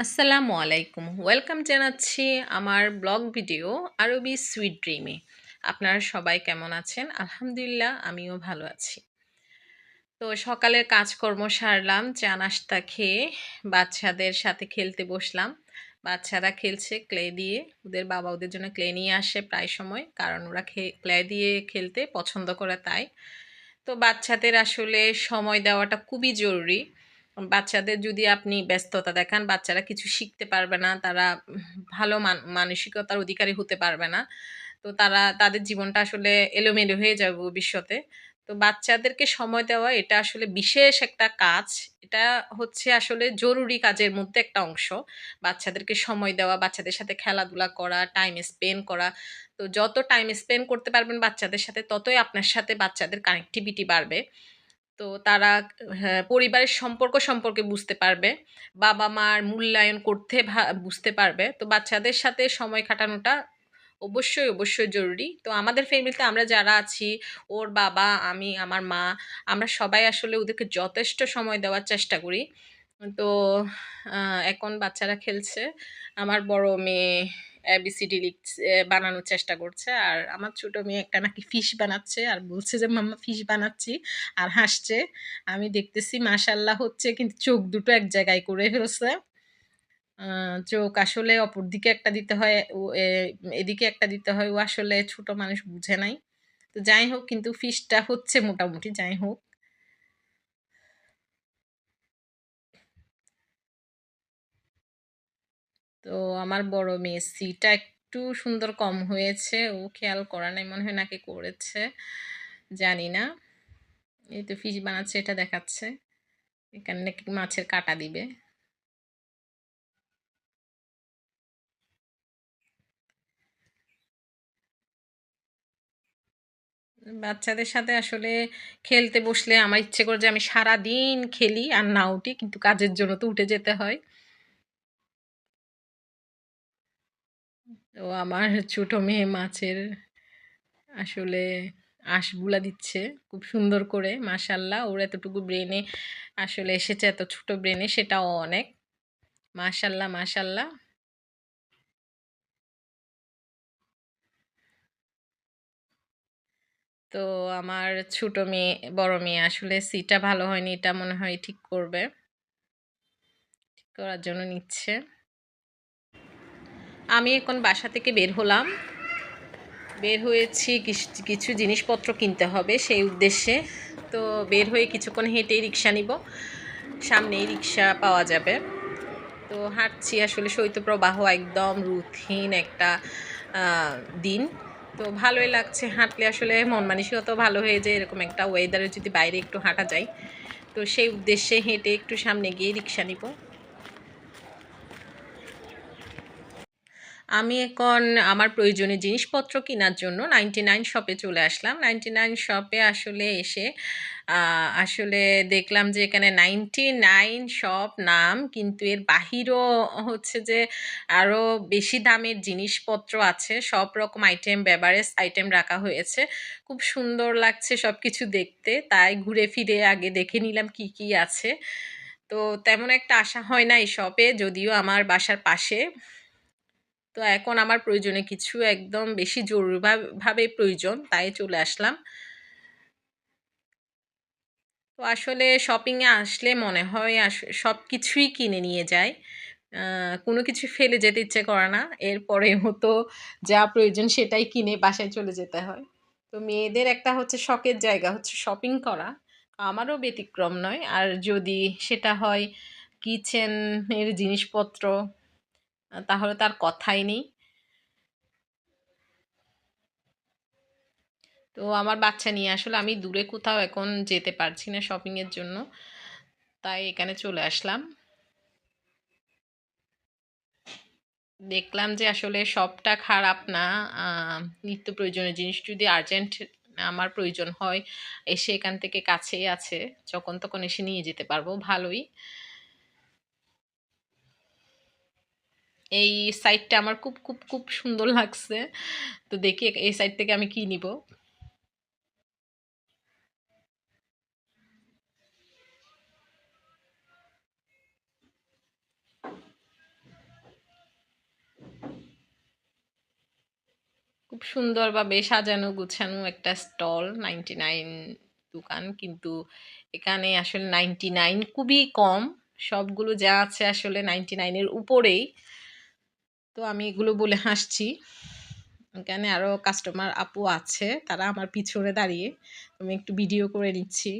আসসালামু আলাইকুম। ওয়েলকাম জানাচ্ছি আমার ব্লগ ভিডিও আরবি সুইট ড্রিমে। আপনারা সবাই কেমন আছেন? আলহামদুলিল্লাহ আমিও ভালো আছি। তো সকালের কাজকর্ম সারলাম, চা নাস্তা খেয়ে বাচ্চাদের সাথে খেলতে বসলাম। বাচ্চারা খেলছে ক্লে দিয়ে। ওদের বাবা ওদের জন্য ক্লে নিয়ে আসে প্রায় সময়, কারণ ওরা ক্লে দিয়ে খেলতে পছন্দ করে তাই। তো বাচ্চাদের আসলে সময় দেওয়াটা খুবই জরুরি। বাচ্চাদের যদি আপনি ব্যস্ততা দেখান, বাচ্চারা কিছু শিখতে পারবে না, তারা ভালো মানসিকতার অধিকারী হতে পারবে না। তো তাদের জীবনটা আসলে এলোমেলো হয়ে যাবে ভবিষ্যতে। তো বাচ্চাদেরকে সময় দেওয়া এটা আসলে বিশেষ একটা কাজ। এটা হচ্ছে আসলে জরুরি কাজের মধ্যে একটা অংশ। বাচ্চাদেরকে সময় দেওয়া, বাচ্চাদের সাথে খেলাধুলা করা, টাইম স্পেন্ড করা। তো যত টাইম স্পেন্ড করতে পারবেন বাচ্চাদের সাথে, ততই আপনার সাথে বাচ্চাদের কানেক্টিভিটি বাড়বে। তো তারা হ্যাঁ, পরিবারের সম্পর্ক সম্পর্কে বুঝতে পারবে, বাবা মার মূল্যায়ন করতে বুঝতে পারবে। তো বাচ্চাদের সাথে সময় কাটানোটা অবশ্যই অবশ্যই জরুরি। তো আমাদের ফ্যামিলিতে আমরা যারা আছি, ওর বাবা, আমি, আমার মা, আমরা সবাই আসলে ওদেরকে যথেষ্ট সময় দেওয়ার চেষ্টা করি। তো এখন বাচ্চারা খেলছে। আমার বড় মেয়ে এবিসিডি লিখছে, বানানোর চেষ্টা করছে। আর আমার ছোট মেয়ে একটা নাকি ফিশ বানাচ্ছে আর বলছে যে মাম্মা ফিশ বানাচ্ছি, আর হাসছে। আমি দেখতেছি মাশাল্লাহ হচ্ছে, কিন্তু চোখ দুটো এক জায়গায় করে ফেলছে। চোখ আসলে অপর দিকে একটা দিতে হয়, এদিকে একটা দিতে হয়। ও আসলে ছোট মানুষ বুঝে নাই। তো যাই হোক, কিন্তু ফিশটা হচ্ছে মোটামুটি, যাই হোক। তো আমার বড় মেয়ে সিটা একটু সুন্দর কম হয়েছে, ও খেয়াল করা নাই, মনে হয় নাকি করেছে, জানি না। এই তো ফিশ বানাচ্ছে, এটা দেখাচ্ছে এখানে নাকি মাছের কাটা দিবে। বাচ্চাদের সাথে আসলে খেলতে বসলে আমার ইচ্ছে করে যে আমি সারা দিন খেলি আর না উঠি, কিন্তু কাজের জন্য তো উঠে যেতে হয়। তো আমার ছোট মেয়ে মাছের আসলে আঁশগুলা দিচ্ছে খুব সুন্দর করে, মাশাল্লাহ। ওর এতটুকু ব্রেনে আসলে এসেছে, এত ছোট ব্রেনে, সেটাও অনেক। মাশাল্লাহ মাশাল্লাহ। তো আমার ছোট মেয়ে, বড় মেয়ে আসলে সিটা ভালো হয়নি, এটা মনে হয় ঠিক করবে, ঠিক করার জন্য নিচ্ছে। আমি এখন বাসা থেকে বের হলাম, বের হয়েছি কিছু জিনিসপত্র কিনতে হবে সেই উদ্দেশ্যে। তো বের হয়ে কিছুক্ষণ হেঁটেই রিক্সা নিব, সামনেই রিক্সা পাওয়া যাবে। তো হাঁটছি, আসলে শৈত্যপ্রবাহ একদম রুথহীন একটা দিন। তো ভালোই লাগছে হাঁটলে, আসলে মন মানসিকতাও ভালো হয়ে যায় এরকম একটা ওয়েদারে যদি বাইরে একটু হাঁটা যায়। তো সেই উদ্দেশ্যে হেঁটে একটু সামনে গিয়ে রিক্সা নিব। আমি এখন আমার প্রয়োজনীয় জিনিসপত্র কেনার জন্য 99 শপে চলে আসলাম। 99 শপে আসলে এসে আসলে দেখলাম যে এখানে 99 শপ নাম, কিন্তু এর বাহিরও হচ্ছে যে আরও বেশি দামের জিনিসপত্র আছে। সব রকম আইটেম, বেভারেজ আইটেম রাখা হয়েছে। খুব সুন্দর লাগছে সব কিছু দেখতে, তাই ঘুরে ফিরে আগে দেখে নিলাম কি কি আছে। তো তেমন একটা আশা হয় না এই শপে, যদিও আমার বাসার পাশে। তো এখন আমার প্রয়োজনে কিছু একদম বেশি জরুরি ভাবে প্রয়োজন, তাই চলে আসলাম। তো আসলে শপিংয়ে আসলে মনে হয় সব কিছুই কিনে নিয়ে যায়, কোনো কিছু ফেলে যেতে ইচ্ছে করে না। এরপরে হতো যা প্রয়োজন সেটাই কিনে বাসায় চলে যেতে হয়। তো মেয়েদের একটা হচ্ছে শখের জায়গা হচ্ছে শপিং করা, আমারও ব্যতিক্রম নয়। আর যদি সেটা হয় কিচেনের জিনিসপত্র, তাহলে তার কথাই নেই। তো আমার বাচ্চা নিয়ে আসলে আমি দূরে কোথাও এখন যেতে পারছি না শপিংয়ের জন্য, তাই এখানে চলে আসলাম। দেখলাম যে আসলে সবটা খারাপ না। নিত্য প্রয়োজনীয় জিনিস যদি আর্জেন্ট আমার প্রয়োজন হয়, এসে এখান থেকে কাছেই আছে, যখন তখন এসে নিয়ে যেতে পারবো, ভালোই। এই সাইটটা আমার খুব খুব খুব সুন্দর লাগছে। তো দেখি এই সাইট থেকে আমি কি নিব। খুব সুন্দরভাবে সাজানো গুছানো একটা স্টল, 99 দোকান, কিন্তু এখানে আসলে 99 খুবই কম। সবগুলো যা আছে আসলে 99-এর উপরেই। তো আমি এগুলো বলে হাসছি। এখানে আরো কাস্টমার আপু আছে, তারা আমার পিছনে দাঁড়িয়ে। আমি একটু ভিডিও করে নিচ্ছি।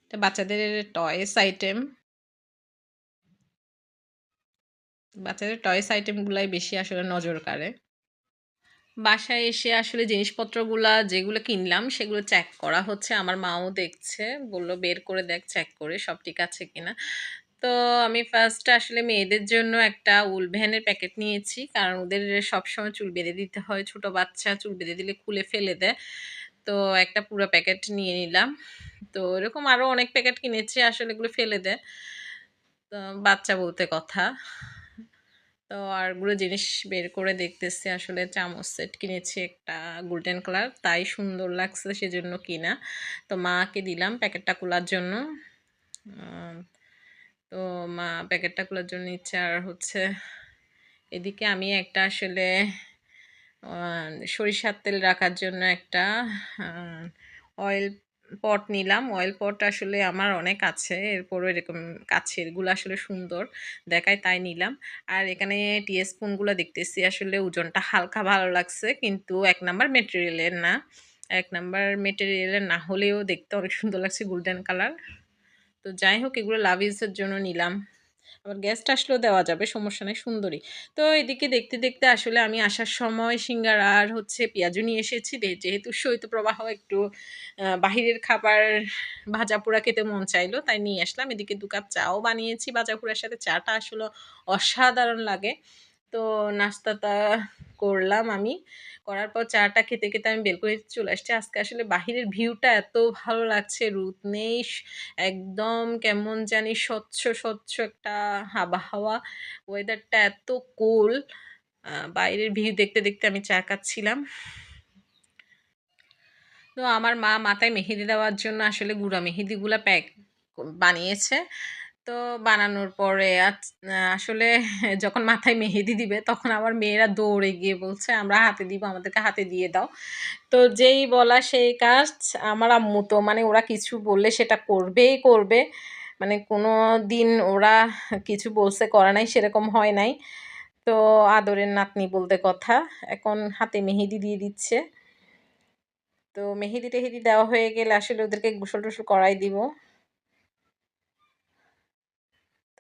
এটা বাচ্চাদের টয়েস আইটেম। বাচ্চাদের টয়েস আইটেমগুলাই বেশি আসলে নজর কাড়ে। বাসায় এসে আসলে জিনিসপত্রগুলা যেগুলো কিনলাম সেগুলো চেক করা হচ্ছে। আমার মাও দেখছে, বলল বের করে দেখ, চেক করে সব ঠিক আছে কিনা। তো আমি ফার্স্ট আসলে মেয়েদের জন্য একটা উল ভ্যানের প্যাকেট নিয়েছি, কারণ ওদের সবসময় চুল বেঁধে দিতে হয়। ছোট বাচ্চা চুল বেঁধে দিলে খুলে ফেলে দেয়। তো একটা পুরো প্যাকেট নিয়ে নিলাম। তো এরকম আরো অনেক প্যাকেট কিনেছি, আসলে এগুলো ফেলে দেয়। তো বাচ্চা বলতে কথা। তো আর গুলো জিনিস বের করে দেখতেছি, আসলে চামচ সেট কিনেছি একটা গোল্ডেন কালার, তাই সুন্দর লাগছে সেজন্য কিনা। তো মাকে দিলাম প্যাকেটটা খোলার জন্য। তো মা প্যাকেটটা খোলার জন্য ইচ্ছে। আর হচ্ছে এদিকে আমি একটা আসলে সরিষার তেল রাখার জন্য একটা অয়েল পট নিলাম। অয়েল পট আসলে আমার অনেক আছে, এরপরও এরকম কাছেরগুলো আসলে সুন্দর দেখায় তাই নিলাম। আর এখানে টি স্পুনগুলো দেখতেছি, আসলে ওজনটা হালকা ভালো লাগছে, কিন্তু 1 নাম্বার মেটেরিয়ালের না। 1 নাম্বার মেটেরিয়ালের না হলেও দেখতে অনেক সুন্দর লাগছে, গোল্ডেন কালার। তো যাই হোক, এগুলো লাভ ইউজের জন্য নিলাম। আবার গেস্ট আসলেও দেওয়া যাবে, সমস্যা নেই, সুন্দরী। তো এদিকে দেখতে দেখতে আসলে আমি আসার সময় সিঙ্গারা আর হচ্ছে পেঁয়াজু নিয়ে এসেছি। যেহেতু শৈত্যপ্রবাহ, একটু বাহিরের খাবার ভাজা পোড়া খেতে মন চাইলো, তাই নিয়ে আসলাম। এদিকে 2 কাপ চাও বানিয়েছি ভাজা পোড়ার সাথে। চাটা আসলে অসাধারণ লাগে। তো নাস্তাটা করলাম আমি। করার পর চাটা খেতে খেতে আমি বের করে চলে আসছি। আজকে আসলে বাহিরের ভিউটা এত ভালো লাগছে, রোদ নেই, একদম কেমন জানি স্বচ্ছ স্বচ্ছ একটা আবহাওয়া। ওয়েদারটা এত কুল। বাইরের ভিউ দেখতে দেখতে আমি চা খাচ্ছিলাম। তো আমার মা মাথায় মেহেদি দেওয়ার জন্য আসলে গুঁড়া মেহেদিগুলা বানিয়েছে। তো বানানোর পরে আসলে যখন মাথায় মেহেদি দিবে, তখন আমার মেয়েরা দৌড়ে গিয়ে বলছে আমরা হাতে দিব, আমাদেরকে হাতে দিয়ে দাও। তো যেই বলা সেই কাজ। আমার আম্মু তো মানে ওরা কিছু বললে সেটা করবেই করবে। মানে কোনো দিন ওরা কিছু বলছে করে নাই, সেরকম হয় নাই। তো আদরের নাতনি বলতে কথা। এখন হাতে মেহেদি দিয়ে দিচ্ছে। তো মেহেদি টেহেদি দেওয়া হয়ে গেলে আসলে ওদেরকে গোসল টোসল করাই দিব।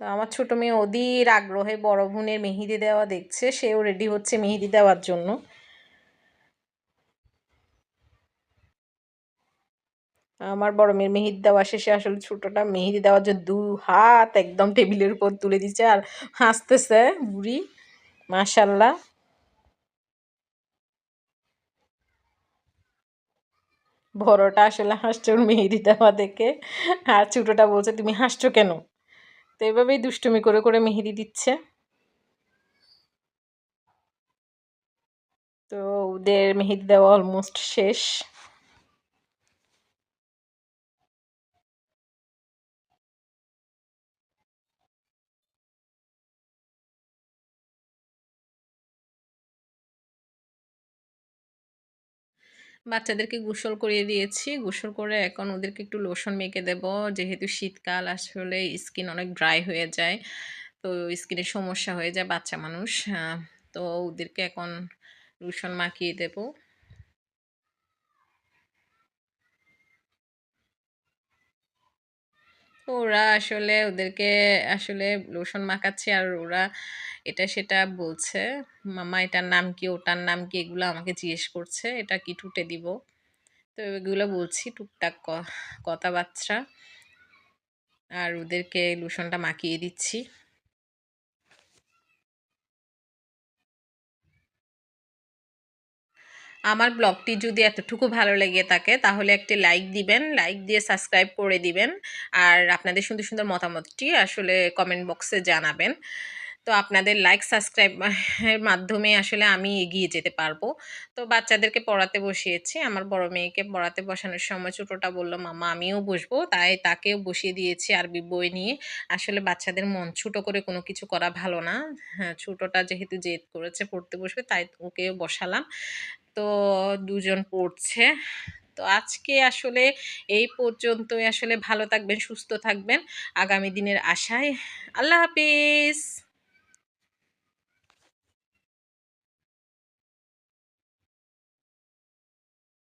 তো আমার ছোট মেয়ে অধীর আগ্রহে বড় বোনের মেহেদি দেওয়া দেখছে, সেও রেডি হচ্ছে মেহেদি দেওয়ার জন্য। আমার বড় মেয়ের মেহেদি দেওয়া শেষে আসলে ছোটটা মেহেদি দেওয়ার জন্য 2 হাত একদম টেবিলের উপর তুলে দিচ্ছে আর হাসতেছে বুড়ি, মাশাল্লাহ। বড়টা আসলে হাসছে ওর মেহেদি দেওয়া দেখে, আর ছোটটা বলছে তুমি হাসছো কেন। তো এভাবেই দুষ্টুমি করে করে মেহেদি দিচ্ছে। তো ওদের মেহেদি দেওয়া অলমোস্ট শেষ। বাচ্চাদেরকে গোসল করিয়ে দিয়েছি। গোসল করে এখন ওদেরকে একটু লোশন মেখে দেব। যেহেতু শীতকাল, আসলে স্কিন অনেক ড্রাই হয়ে যায়। তো স্কিনের সমস্যা হয়ে যায় বাচ্চা মানুষ। তো ওদেরকে এখন লোশন মাখিয়ে দেব। তো ওরা আসলে ওদেরকে আসলে লোশন মাখাচ্ছি, আর ওরা এটা সেটা বলছে, মামা এটার নাম কি, ওটার নাম কি, এগুলো আমাকে জিজ্ঞেস করছে, এটা কি ঠুটে দিব। তো এগুলো বলছি টুকটাক কথাবার্তা। আর ওদেরকে লোশনটা মাখিয়ে দিচ্ছি। আমার ব্লগটি যদি এতটুকু ভালো লেগে থাকে, তাহলে একটি লাইক দিবেন, লাইক দিয়ে সাবস্ক্রাইব করে দিবেন। আর আপনাদের সুন্দর সুন্দর মতামতটি আসলে কমেন্ট বক্সে জানাবেন। তো আপনাদের লাইক সাবস্ক্রাইব এর মাধ্যমে আসলে আমি এগিয়ে যেতে পারবো। তো বাচ্চাদেরকে পড়াতে বসিয়েছি। আমার বড় মেয়েকে পড়াতে বসানোর সময় ছোটটা বলল, "মাম্মা আমিও বসবো।" তাই তাকেও বসিয়ে দিয়েছি আরবি বই নিয়ে। আসলে বাচ্চাদের মন ছোট করে কোনো কিছু করা ভালো না। হ্যাঁ, ছোটটা যেহেতু জেদ করেছে পড়তে বসবে তাই ওকেও বসালাম। তো দুজন পড়ছে। তো আজকে আসলে এই পর্যন্তই। আসলে ভালো থাকবেন, সুস্থ থাকবেন। আগামী দিনের আশায়। আল্লাহ হাফিজ।